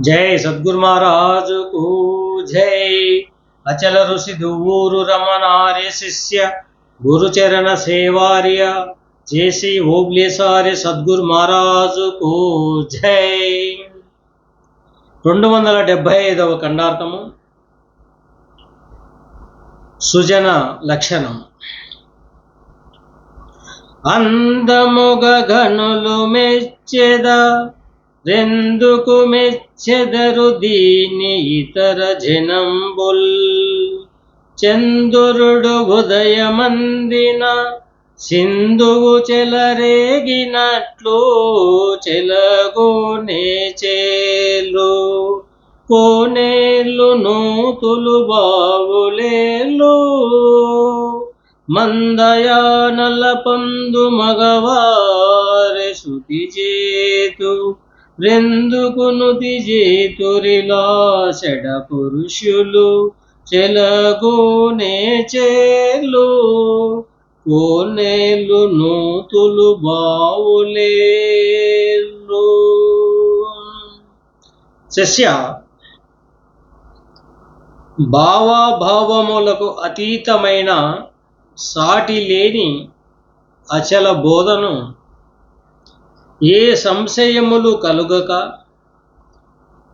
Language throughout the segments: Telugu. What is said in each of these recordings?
जय सद्गुरु महाराज को जय। अचल ऋषि दुव्वूरु रमणार्य शिष्य गुरुचरण सेवार्य చేసి ఓబ్లేసారి సద్గురు మహారాజు కు జై। 275వ ఖండార్థము సుజన లక్షణం। అందముగ గనులు మెచ్చెద రెందుకు మెచ్చెదరు దీని ఇతర జనంబుల్। చంద్రుడు ఉదయమందిన సింధువు చెలరేగినట్లు చెలగోనే చేలు కోనేళ్ళు నూతులు బావులేలు మందయానల పందు మగవారె శృతి చేతు రెందుకు నుతి చేతురిలా చెడ పురుషులు చెలగోనే చేలు కోనేళ్ళు నూతులు బావులేలు। శిష్య, భావాభావములకు అతీతమైన సాటి లేని అచల బోధను ఏ సంశయములు కలుగక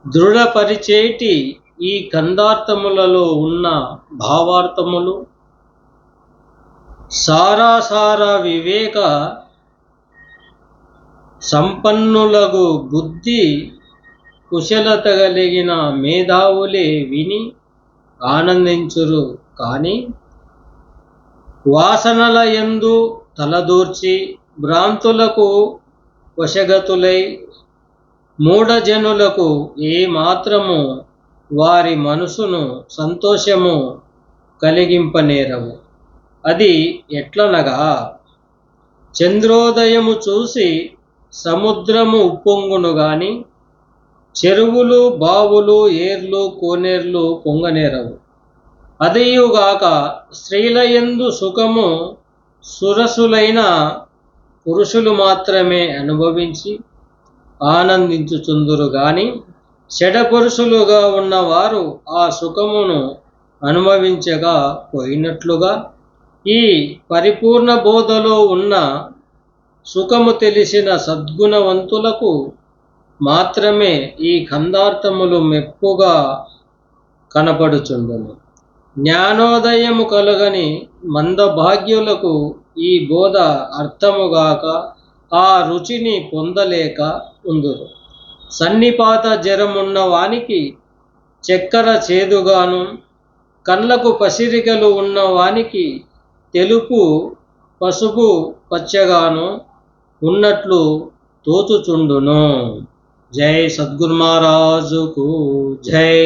దృఢపరిచేటి ఈ ఖండార్థములలో ఉన్న భావార్థములు సారాసార వివేక సంపన్నులగు బుద్ధి కుశలత కలిగిన మేధావులే విని ఆనందించురు కాని వాసనల యందు తలదూర్చి భ్రాంతులకు వశగతులై మూఢజనులకు ఏ మాత్రము వారి మనసును సంతోషము కలిగింపనేరవు। అది ఎట్లనగా చంద్రోదయము చూసి సముద్రము ఉప్పొంగును గాని చెరువులు బావులు ఏర్లు కోనేర్లు పొంగనేరవు। అదియుగాక స్త్రీలయందు సుఖము సురసులైన పురుషులు మాత్రమే అనుభవించి ఆనందించుచుందురు గాని చెడపురుషులుగా ఉన్నవారు ఆ సుఖమును అనుభవించగా పోయినట్లుగా ఈ పరిపూర్ణ బోధలో ఉన్న సుఖము తెలిసిన సద్గుణవంతులకు మాత్రమే ఈ ఖండార్థములు మెప్పుగా కనపడుచుండును। జ్ఞానోదయము కలుగని మందభాగ్యులకు ఈ బోధ అర్థముగాక ఆ రుచిని పొందలేక ఉందురు। సన్నిపాత జరమున్న వానికి చక్కెర చేదుగాను కళ్ళకు పసిరికలు ఉన్న వానికి తెలుపు పసుపు పచ్చగాను ఉన్నట్లు తోచుచుండును। జై సద్గురు మహారాజుకు జై।